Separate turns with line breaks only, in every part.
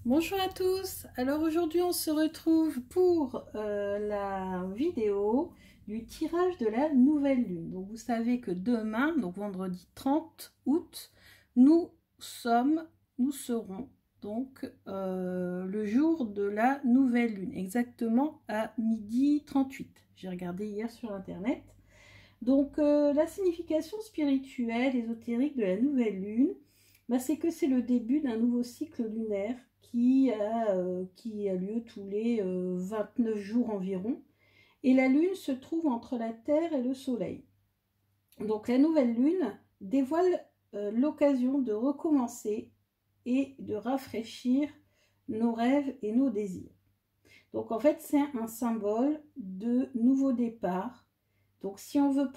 Bonjour à tous, alors aujourd'hui on se retrouve pour la vidéo du tirage de la nouvelle lune. Donc vous savez que demain, donc vendredi 30 août, nous serons donc le jour de la nouvelle lune, exactement à 12h38. J'ai regardé hier sur internet. Donc la signification spirituelle, ésotérique de la nouvelle lune, c'est que c'est le début d'un nouveau cycle lunaire qui a lieu tous les 29 jours environ. Et la lune se trouve entre la Terre et le Soleil. Donc la nouvelle lune dévoile l'occasion de recommencer et de rafraîchir nos rêves et nos désirs. Donc en fait c'est un symbole de nouveau départ. Donc si on veut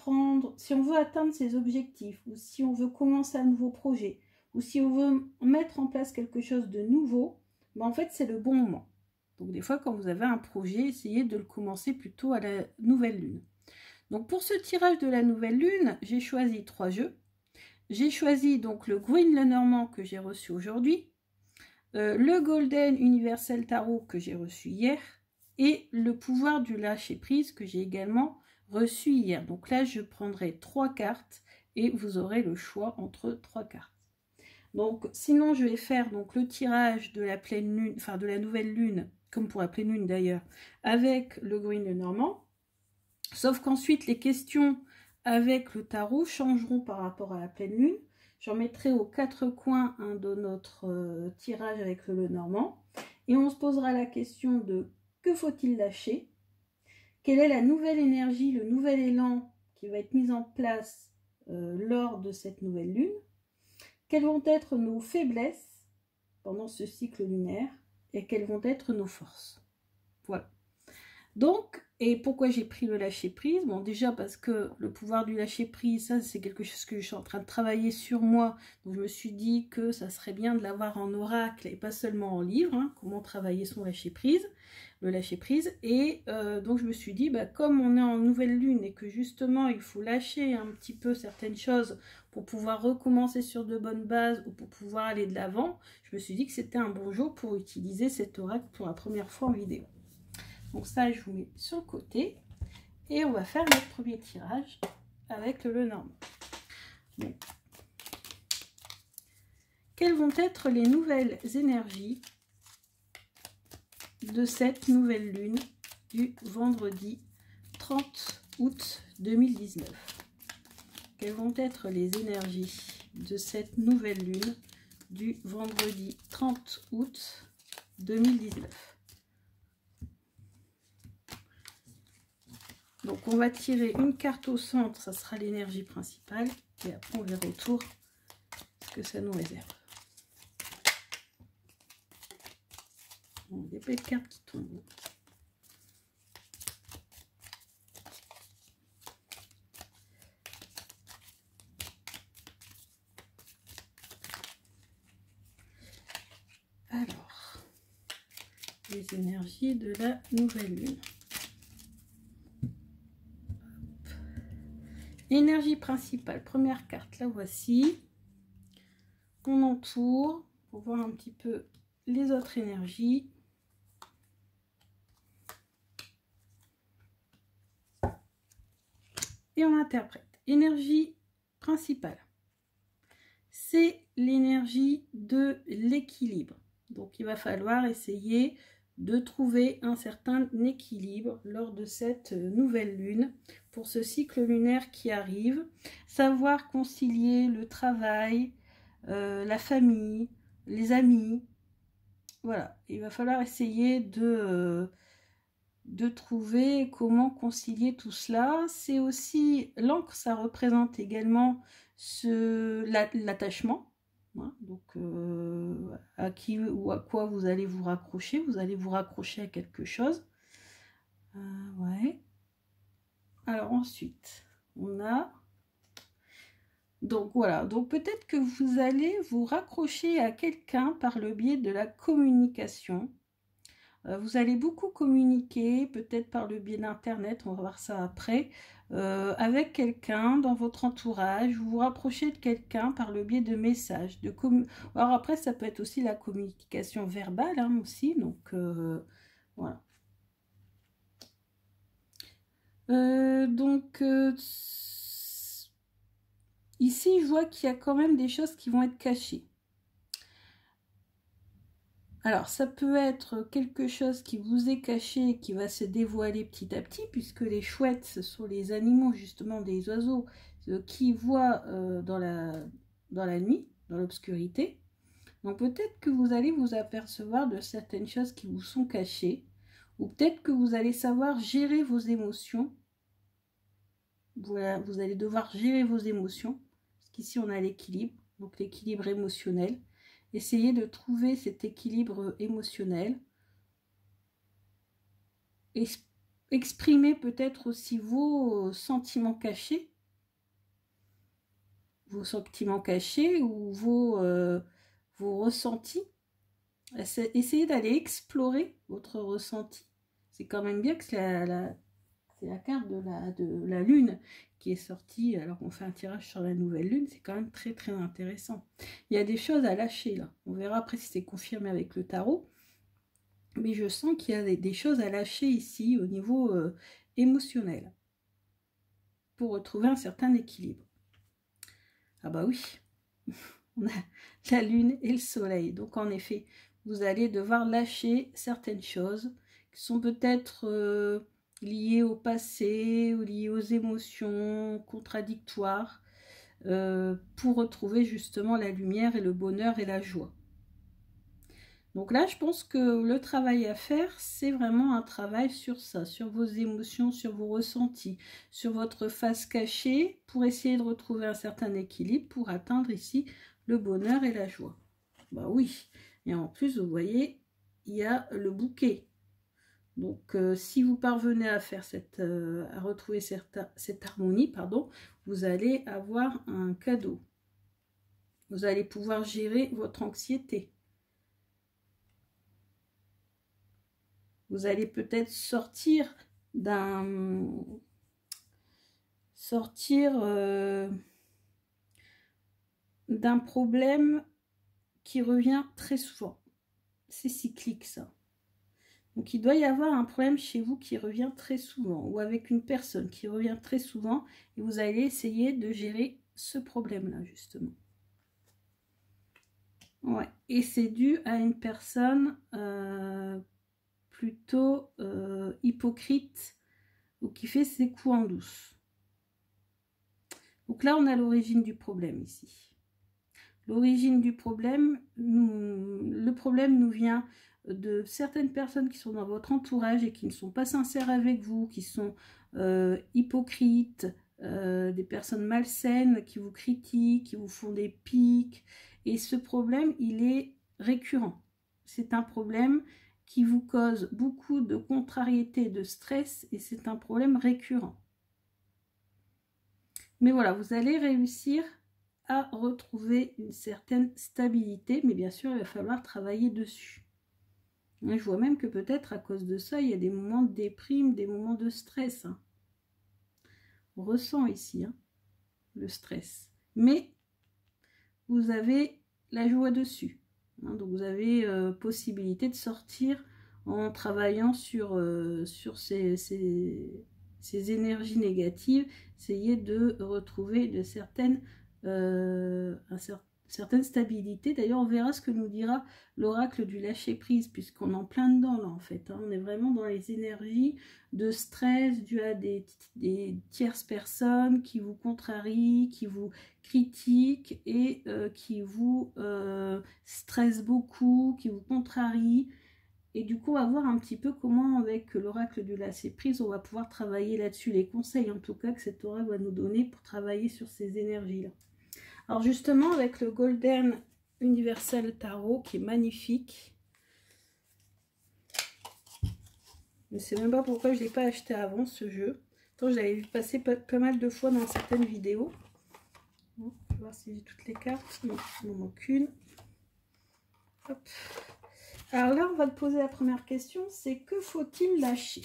atteindre ses objectifs, ou si on veut commencer un nouveau projet, ou si on veut mettre en place quelque chose de nouveau, en fait c'est le bon moment. Donc des fois quand vous avez un projet, essayez de le commencer plutôt à la nouvelle lune. Donc pour ce tirage de la nouvelle lune, j'ai choisi 3 jeux. J'ai choisi donc le Green Lenormand que j'ai reçu aujourd'hui, le Golden Universal Tarot que j'ai reçu hier, et le pouvoir du lâcher prise que j'ai également reçu hier. Donc là je prendrai 3 cartes et vous aurez le choix entre 3 cartes. Donc sinon je vais faire donc le tirage de la pleine lune, enfin de la nouvelle lune, comme pour la pleine lune d'ailleurs, avec le Green Lenormand. Sauf qu'ensuite les questions avec le tarot changeront par rapport à la pleine lune. J'en mettrai aux 4 coins de notre tirage avec le Lenormand. Et on se posera la question de que faut-il lâcher? Quelle est la nouvelle énergie, le nouvel élan qui va être mis en place lors de cette nouvelle lune? Quelles vont être nos faiblesses pendant ce cycle lunaire? Et quelles vont être nos forces? Voilà. Donc, et pourquoi j'ai pris le lâcher prise? Bon, déjà parce que le pouvoir du lâcher prise, ça c'est quelque chose que je suis en train de travailler sur moi. Donc je me suis dit que ça serait bien de l'avoir en oracle et pas seulement en livre. Hein, comment travailler son lâcher prise, le lâcher prise. Et donc je me suis dit, comme on est en nouvelle lune et que justement il faut lâcher un petit peu certaines choses pour pouvoir recommencer sur de bonnes bases ou pour pouvoir aller de l'avant, je me suis dit que c'était un bon jour pour utiliser cet oracle pour la première fois en vidéo. Donc ça, je vous mets sur le côté. Et on va faire notre premier tirage avec le Lenormand. Donc, quelles vont être les nouvelles énergies de cette nouvelle lune du vendredi 30 août 2019? Quelles vont être les énergies de cette nouvelle lune du vendredi 30 août 2019? Donc on va tirer une carte au centre, ça sera l'énergie principale, et après on verra autour ce que ça nous réserve. Bon, il y a pas de cartes qui tombent. Alors, les énergies de la nouvelle lune. Énergie principale, première carte, la voici. On entoure pour voir un petit peu les autres énergies. Et on interprète. Énergie principale, c'est l'énergie de l'équilibre. Donc il va falloir essayer de trouver un certain équilibre lors de cette nouvelle lune pour ce cycle lunaire qui arrive. Savoir concilier le travail, la famille, les amis. Voilà, il va falloir essayer de trouver comment concilier tout cela. C'est aussi, l'encre, ça représente également l'attachement. Hein, donc à qui ou à quoi vous allez vous raccrocher. Vous allez vous raccrocher à quelque chose. Ouais. Alors ensuite, on a... Donc voilà, donc peut-être que vous allez vous raccrocher à quelqu'un par le biais de la communication. Vous allez beaucoup communiquer, peut-être par le biais d'internet, on va voir ça après. avec quelqu'un dans votre entourage, vous vous rapprochez de quelqu'un par le biais de messages. Alors après, ça peut être aussi la communication verbale, hein, aussi, donc voilà. Ici, je vois qu'il y a quand même des choses qui vont être cachées. Alors, ça peut être quelque chose qui vous est caché et qui va se dévoiler petit à petit, puisque les chouettes, ce sont les animaux, justement, des oiseaux, qui voient dans la nuit, dans l'obscurité. Donc, peut-être que vous allez vous apercevoir de certaines choses qui vous sont cachées, ou peut-être que vous allez savoir gérer vos émotions. Voilà, vous allez devoir gérer vos émotions, parce qu'ici, on a l'équilibre, donc l'équilibre émotionnel. Essayez de trouver cet équilibre émotionnel. Exprimez peut-être aussi vos sentiments cachés. Vos sentiments cachés ou vos ressentis. Essayez d'aller explorer votre ressenti. C'est quand même bien que c'est la carte de la lune qui est sortie, alors qu'on fait un tirage sur la nouvelle lune, c'est quand même très très intéressant. Il y a des choses à lâcher là, on verra après si c'est confirmé avec le tarot, mais je sens qu'il y a des choses à lâcher ici au niveau émotionnel, pour retrouver un certain équilibre. Ah bah oui, on a la lune et le soleil, donc en effet, vous allez devoir lâcher certaines choses qui sont peut-être liées au passé ou liées aux émotions contradictoires pour retrouver justement la lumière et le bonheur et la joie. Donc là, je pense que le travail à faire, c'est vraiment un travail sur ça, sur vos émotions, sur vos ressentis, sur votre face cachée, pour essayer de retrouver un certain équilibre, pour atteindre ici le bonheur et la joie. Bah oui, et en plus, vous voyez, il y a le bouquet. Donc, si vous parvenez à faire à retrouver cette harmonie, pardon, vous allez avoir un cadeau. Vous allez pouvoir gérer votre anxiété. Vous allez peut-être sortir d'un problème qui revient très souvent. C'est cyclique, ça. Donc, il doit y avoir un problème chez vous qui revient très souvent, ou avec une personne qui revient très souvent, et vous allez essayer de gérer ce problème-là, justement. Ouais, et c'est dû à une personne plutôt hypocrite, ou qui fait ses coups en douce. Donc là, on a l'origine du problème ici. L'origine du problème, le problème nous vient de certaines personnes qui sont dans votre entourage et qui ne sont pas sincères avec vous, qui sont hypocrites, des personnes malsaines qui vous critiquent, qui vous font des piques. Et ce problème, il est récurrent. C'est un problème qui vous cause beaucoup de contrariété, de stress, et c'est un problème récurrent. Mais voilà, vous allez réussir à retrouver une certaine stabilité, mais bien sûr, il va falloir travailler dessus. Je vois même que peut-être à cause de ça, il y a des moments de déprime, des moments de stress. Hein. On ressent ici le stress. Mais vous avez la joie dessus. Hein, donc vous avez possibilité de sortir en travaillant sur ces énergies négatives, essayer de retrouver certaines stabilité. D'ailleurs, on verra ce que nous dira l'oracle du lâcher-prise, puisqu'on est en plein dedans, là, en fait. Hein. On est vraiment dans les énergies de stress dû à des tierces personnes qui vous contrarient, qui vous critiquent et qui vous stressent beaucoup, qui vous contrarient. Et du coup, on va voir un petit peu comment, avec l'oracle du lâcher-prise, on va pouvoir travailler là-dessus. Les conseils, en tout cas, que cet oracle va nous donner pour travailler sur ces énergies-là. Alors justement, avec le Golden Universal Tarot, qui est magnifique. Je ne sais même pas pourquoi je ne l'ai pas acheté avant, ce jeu. Pourtant, je l'avais vu passer pas mal de fois dans certaines vidéos. Bon, je vais voir si j'ai toutes les cartes. Non, il n'en manque une. Hop. Alors là, on va te poser la première question, c'est que faut-il lâcher?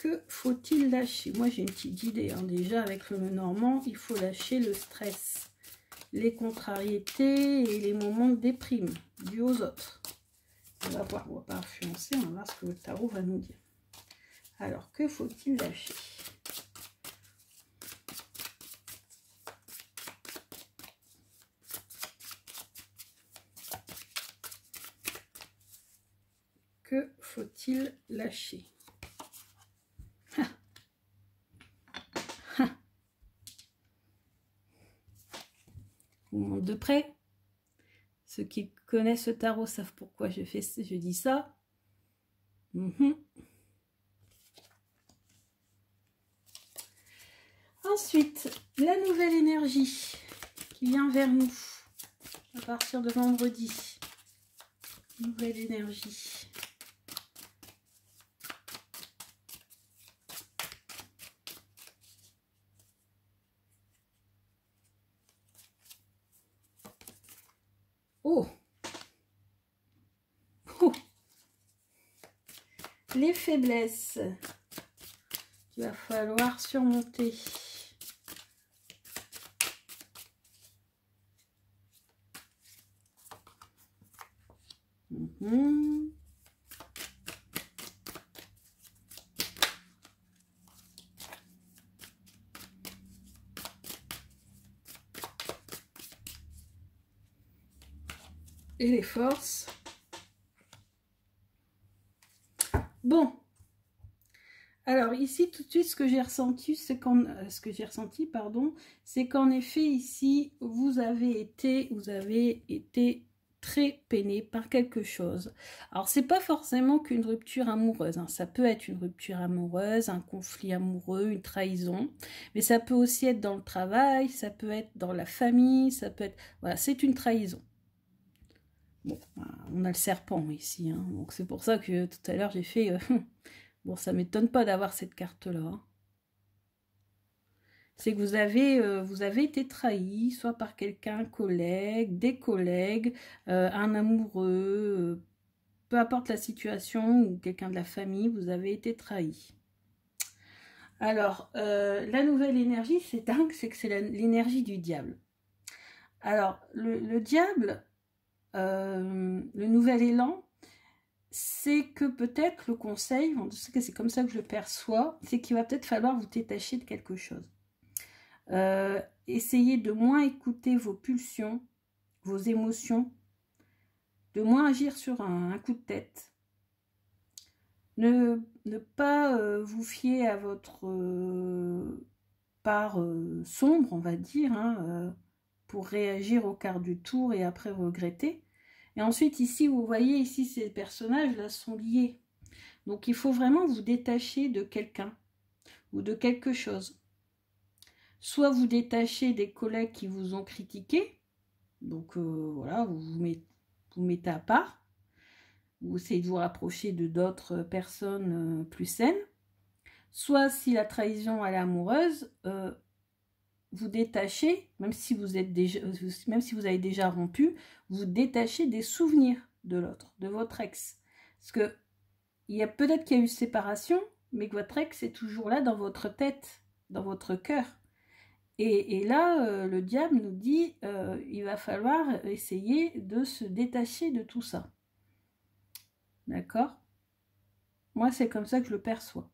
Que faut-il lâcher? Moi, j'ai une petite idée. Hein. Déjà, avec le Normand, il faut lâcher le stress, les contrariétés et les moments de déprime dus aux autres. On va voir, on va pas influencer, on va voir ce que le tarot va nous dire. Alors, que faut-il lâcher? Que faut-il lâcher? On monte de près. Ceux qui connaissent ce tarot savent pourquoi je dis ça. Ensuite, la nouvelle énergie qui vient vers nous à partir de vendredi. Nouvelle énergie. Oh, oh. Les faiblesses qu'il va falloir surmonter. Et les forces. Bon. Alors ici tout de suite ce que j'ai ressenti, c'est qu'en effet ici vous avez été très peiné par quelque chose. Alors c'est pas forcément qu'une rupture amoureuse, hein. Ça peut être une rupture amoureuse, un conflit amoureux, une trahison, mais ça peut aussi être dans le travail, ça peut être dans la famille, ça peut être, voilà, c'est une trahison. Bon, on a le serpent ici, hein, donc c'est pour ça que tout à l'heure j'ai fait... bon, ça m'étonne pas d'avoir cette carte-là. Hein. C'est que vous avez été trahi, soit par quelqu'un, un collègue, des collègues, un amoureux, peu importe la situation, ou quelqu'un de la famille, vous avez été trahi. Alors, la nouvelle énergie, c'est dingue, c'est que c'est l'énergie du diable. Alors, le diable... le nouvel élan, c'est que peut-être le conseil, c'est comme ça que je le perçois, c'est qu'il va peut-être falloir vous détacher de quelque chose. Essayez de moins écouter vos pulsions, vos émotions, de moins agir sur un coup de tête. Ne pas vous fier à votre part sombre, on va dire, hein, pour réagir au quart du tour et après regretter. Et ensuite, ici, vous voyez, ici, ces personnages-là sont liés. Donc, il faut vraiment vous détacher de quelqu'un ou de quelque chose. Soit vous détachez des collègues qui vous ont critiqué. Donc, voilà, vous mettez à part. Vous essayez de vous rapprocher de d'autres personnes plus saines. Soit, si la trahison elle est amoureuse, vous détachez, même si vous avez déjà rompu, vous détachez des souvenirs de l'autre, de votre ex. Parce que il y a peut-être qu'il y a eu séparation, mais que votre ex est toujours là dans votre tête, dans votre cœur. Et là, le diable nous dit, il va falloir essayer de se détacher de tout ça. D'accord? Moi, c'est comme ça que je le perçois.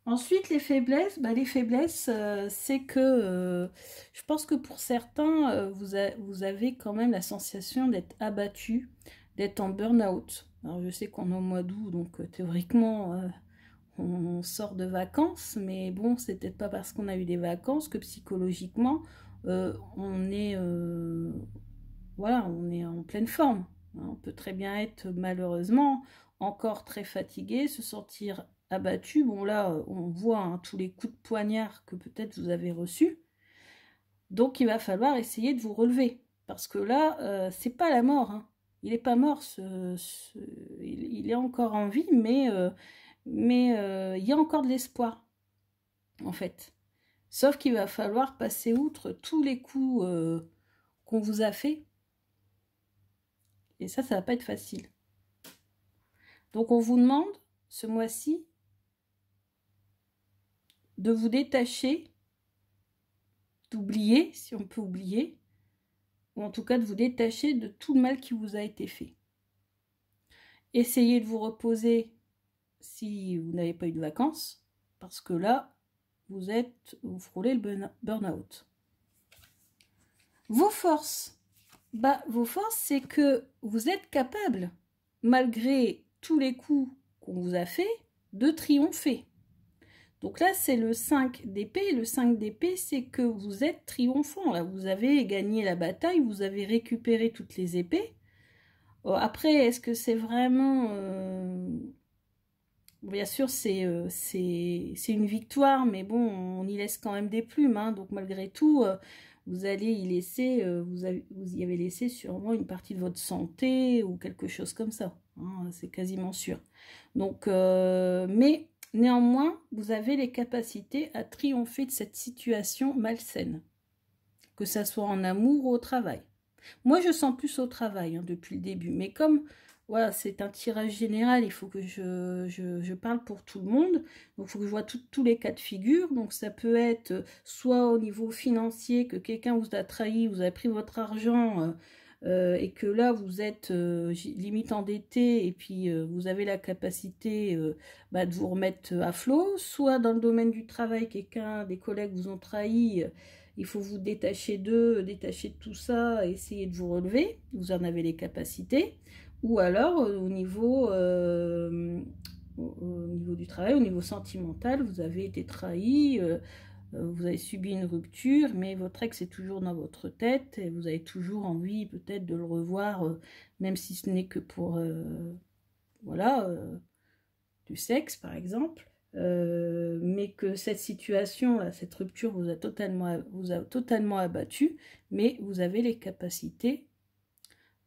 Ensuite, les faiblesses, c'est que je pense que pour certains, vous avez quand même la sensation d'être abattu, d'être en burn-out. Alors, je sais qu'on est au mois d'août, donc théoriquement, on sort de vacances, mais bon, c'est peut-être pas parce qu'on a eu des vacances que psychologiquement, on est en pleine forme. On peut très bien être malheureusement encore très fatigué, se sentir abattu. Bon là, on voit hein, tous les coups de poignard que peut-être vous avez reçus. Donc il va falloir essayer de vous relever. Parce que là, c'est pas la mort. Hein. Il n'est pas mort, il est encore en vie, mais il y a encore de l'espoir, en fait. Sauf qu'il va falloir passer outre tous les coups qu'on vous a fait. Et ça va pas être facile. Donc on vous demande, ce mois-ci, de vous détacher, d'oublier, si on peut oublier, ou en tout cas de vous détacher de tout le mal qui vous a été fait. Essayez de vous reposer si vous n'avez pas eu de vacances, parce que là, vous frôlez le burn-out. Vos forces, vos forces, c'est que vous êtes capable, malgré tous les coups qu'on vous a fait, de triompher. Donc là, c'est le 5 d'épée. Le 5 d'épée, c'est que vous êtes triomphant. Là, vous avez gagné la bataille, vous avez récupéré toutes les épées. Après, est-ce que c'est vraiment... Bien sûr, c'est une victoire, mais bon, on y laisse quand même des plumes. Hein, donc malgré tout, vous allez y laisser... vous y avez laissé sûrement une partie de votre santé ou quelque chose comme ça. Hein, c'est quasiment sûr. Donc, mais... Néanmoins, vous avez les capacités à triompher de cette situation malsaine, que ça soit en amour ou au travail. Moi, je sens plus au travail hein, depuis le début, mais comme voilà, c'est un tirage général, il faut que je parle pour tout le monde, donc il faut que je vois tous les cas de figure. Donc ça peut être soit au niveau financier, que quelqu'un vous a trahi, vous a pris votre argent... et que là vous êtes limite endetté et puis vous avez la capacité de vous remettre à flot, soit dans le domaine du travail, des collègues vous ont trahi, il faut vous détacher d'eux, détacher de tout ça, essayer de vous relever, vous en avez les capacités, ou alors au niveau du travail, au niveau sentimental, vous avez été trahi, vous avez subi une rupture, mais votre ex est toujours dans votre tête et vous avez toujours envie peut-être de le revoir, même si ce n'est que pour voilà, du sexe par exemple, mais que cette situation, cette rupture vous a totalement abattu, mais vous avez les capacités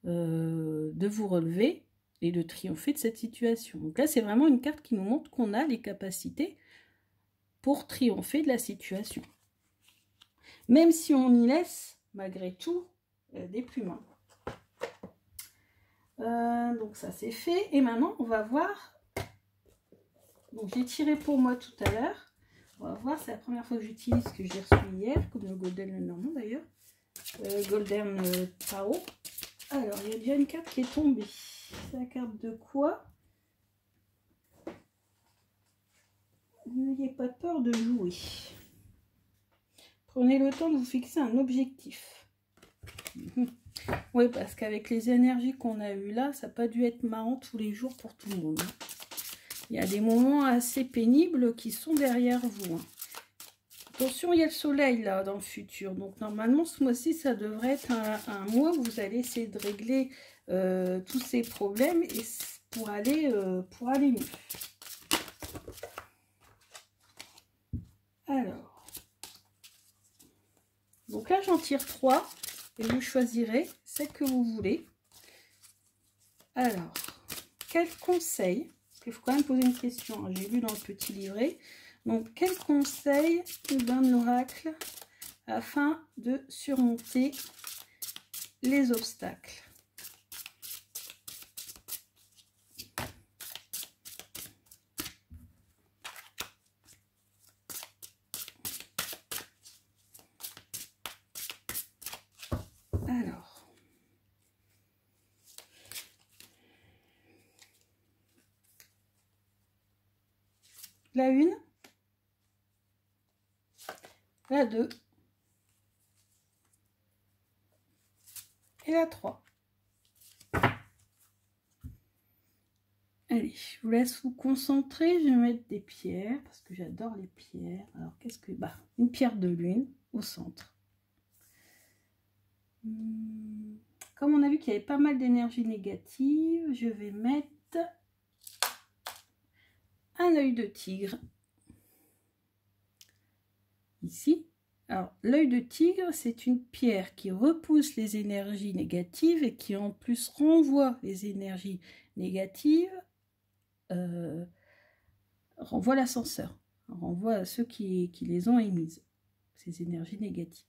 de vous relever et de triompher de cette situation. Donc là, c'est vraiment une carte qui nous montre qu'on a les capacités pour triompher de la situation. Même si on y laisse, malgré tout, des plumes. Donc ça c'est fait. Et maintenant, on va voir. Donc j'ai tiré pour moi tout à l'heure. On va voir, c'est la première fois que j'utilise ce que j'ai reçu hier, comme le Golden Normand d'ailleurs. Golden Tarot. Alors, il y a déjà une carte qui est tombée. C'est la carte de quoi? N'ayez pas peur de jouer. Prenez le temps de vous fixer un objectif. Oui, parce qu'avec les énergies qu'on a eues là, ça n'a pas dû être marrant tous les jours pour tout le monde. Il y a des moments assez pénibles qui sont derrière vous. Attention, il y a le soleil là dans le futur. Donc normalement, ce mois-ci, ça devrait être un mois où vous allez essayer de régler tous ces problèmes et pour aller mieux. Alors, donc là j'en tire 3 et vous choisirez celle que vous voulez. Alors, quel conseil, parce qu'il faut quand même poser une question, hein, j'ai lu dans le petit livret. Donc, quel conseil nous donne l'oracle afin de surmonter les obstacles? Alors, la 1, la 2 et la 3. Allez, je vous laisse vous concentrer. Je vais mettre des pierres parce que j'adore les pierres. Alors, qu'est-ce que... une pierre de lune au centre. Comme on a vu qu'il y avait pas mal d'énergie négative, je vais mettre un œil de tigre ici. Alors, l'œil de tigre, c'est une pierre qui repousse les énergies négatives et qui en plus renvoie les énergies négatives, renvoie l'ascenseur, renvoie à ceux qui les ont émises, ces énergies négatives.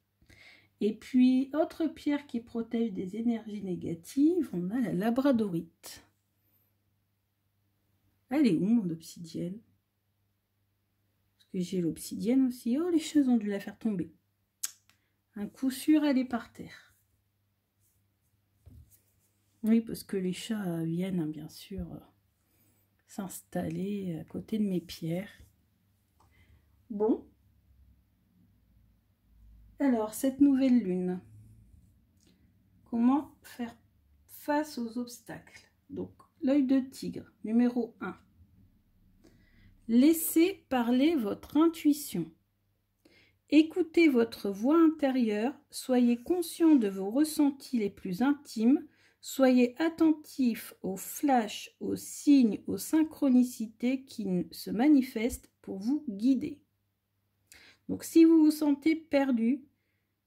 Et puis, autre pierre qui protège des énergies négatives, on a la labradorite. Elle est où, mon obsidienne? Parce que j'ai l'obsidienne aussi. Oh, les choses ont dû la faire tomber. Un coup sûr, elle est par terre. Oui, parce que les chats viennent, hein, bien sûr, s'installer à côté de mes pierres. Bon. Alors, cette nouvelle lune, comment faire face aux obstacles? Donc, l'œil de tigre, numéro 1. Laissez parler votre intuition. Écoutez votre voix intérieure, soyez conscient de vos ressentis les plus intimes, soyez attentif aux flashs, aux signes, aux synchronicités qui se manifestent pour vous guider. Donc si vous vous sentez perdu,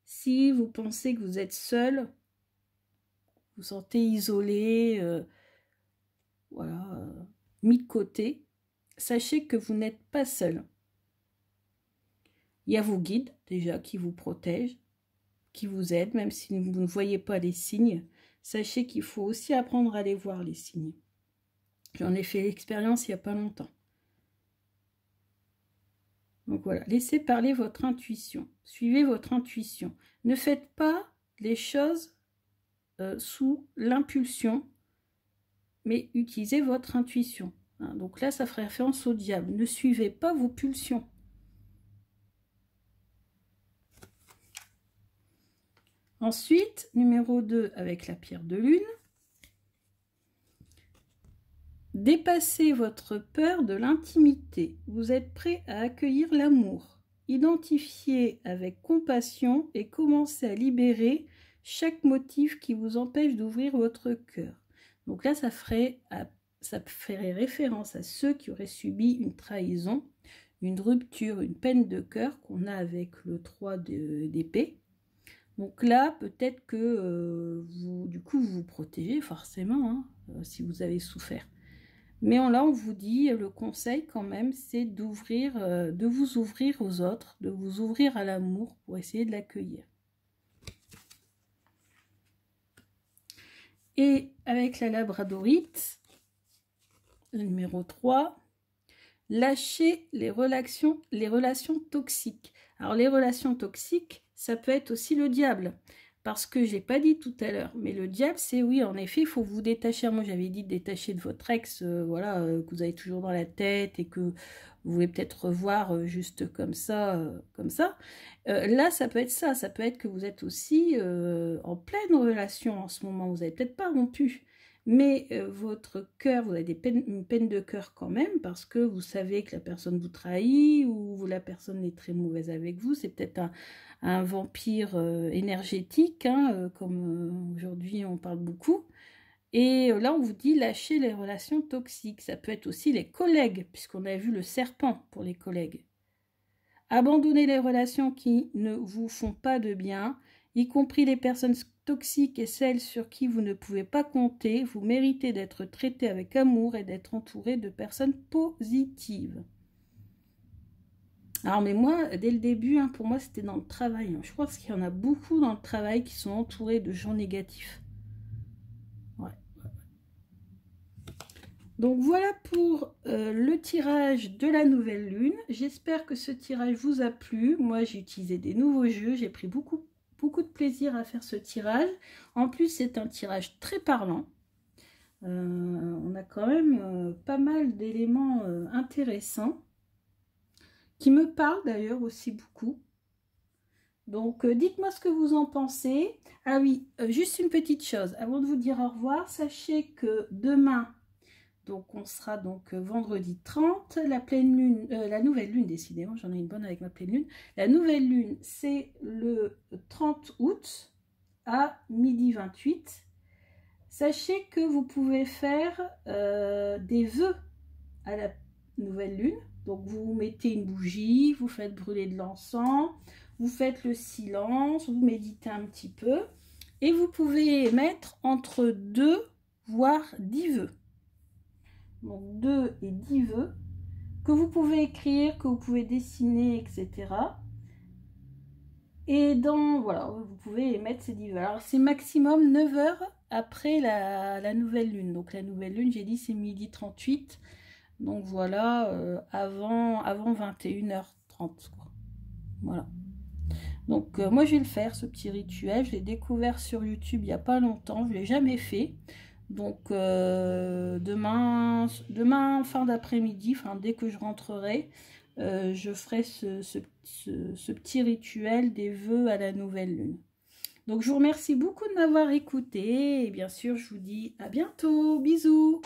si vous pensez que vous êtes seul, vous vous sentez isolé, voilà, mis de côté, sachez que vous n'êtes pas seul. Il y a vos guides déjà qui vous protègent, qui vous aident, même si vous ne voyez pas les signes. Sachez qu'il faut aussi apprendre à les voir, les signes. J'en ai fait l'expérience il n'y a pas longtemps. Donc voilà, laissez parler votre intuition. Suivez votre intuition. Ne faites pas les choses sous l'impulsion, mais utilisez votre intuition. Hein, donc là, ça ferait référence au diable. Ne suivez pas vos pulsions. Ensuite, numéro 2, avec la pierre de lune. Dépassez votre peur de l'intimité. Vous êtes prêt à accueillir l'amour. Identifiez avec compassion et commencez à libérer chaque motif qui vous empêche d'ouvrir votre cœur. Donc là, ça ferait référence à ceux qui auraient subi une trahison, une rupture, une peine de cœur qu'on a avec le 3 d'épée. Donc là, peut-être que vous vous protégez forcément, hein, si vous avez souffert. Mais là, on vous dit, le conseil quand même, c'est d'ouvrir, de vous ouvrir aux autres, de vous ouvrir à l'amour pour essayer de l'accueillir. Et avec la labradorite, le numéro 3, lâchez les relations toxiques. Alors les relations toxiques, ça peut être aussi le diable. Parce que je n'ai pas dit tout à l'heure, mais le diable, c'est oui, en effet, il faut vous détacher. Moi, j'avais dit détacher de votre ex, voilà, que vous avez toujours dans la tête et que vous voulez peut-être revoir juste comme ça, là, ça peut être ça. Ça peut être que vous êtes aussi en pleine relation en ce moment. Vous n'avez peut-être pas rompu, mais votre cœur, vous avez une peine de cœur quand même, parce que vous savez que la personne vous trahit ou la personne est très mauvaise avec vous. C'est peut-être un vampire énergétique, hein, comme aujourd'hui on parle beaucoup. Et là, on vous dit lâcher les relations toxiques. Ça peut être aussi les collègues, puisqu'on a vu le serpent pour les collègues. Abandonnez les relations qui ne vous font pas de bien, y compris les personnes toxiques et celles sur qui vous ne pouvez pas compter. Vous méritez d'être traité avec amour et d'être entouré de personnes positives. Alors, mais moi, dès le début, hein, pour moi, c'était dans le travail. Hein. Je pense qu'il y en a beaucoup dans le travail qui sont entourés de gens négatifs. Ouais. Donc, voilà pour le tirage de la nouvelle lune. J'espère que ce tirage vous a plu. Moi, j'ai utilisé des nouveaux jeux. J'ai pris beaucoup de plaisir à faire ce tirage. En plus, c'est un tirage très parlant. On a quand même pas mal d'éléments intéressants. Qui me parle d'ailleurs aussi beaucoup. Donc, dites-moi ce que vous en pensez. Ah oui, juste une petite chose. Avant de vous dire au revoir, sachez que demain, donc on sera donc vendredi 30, la pleine lune, la nouvelle lune, décidément, j'en ai une bonne avec ma pleine lune. La nouvelle lune, c'est le 30 août à 12h28. Sachez que vous pouvez faire des vœux à la nouvelle lune. Donc, vous mettez une bougie, vous faites brûler de l'encens, vous faites le silence, vous méditez un petit peu. Et vous pouvez mettre entre 2 voire 10 vœux. Donc, 2 et 10 vœux que vous pouvez écrire, que vous pouvez dessiner, etc. Et voilà, vous pouvez mettre ces 10 vœux. Alors, c'est maximum 9 heures après la nouvelle lune. Donc, la nouvelle lune, j'ai dit, c'est 12h38. Donc voilà, avant 21h30, quoi. Voilà. Donc moi je vais le faire, ce petit rituel. Je l'ai découvert sur YouTube il n'y a pas longtemps. Je ne l'ai jamais fait. Donc demain fin d'après-midi, enfin dès que je rentrerai, je ferai ce petit rituel des vœux à la nouvelle lune. Donc je vous remercie beaucoup de m'avoir écouté et bien sûr je vous dis à bientôt. Bisous.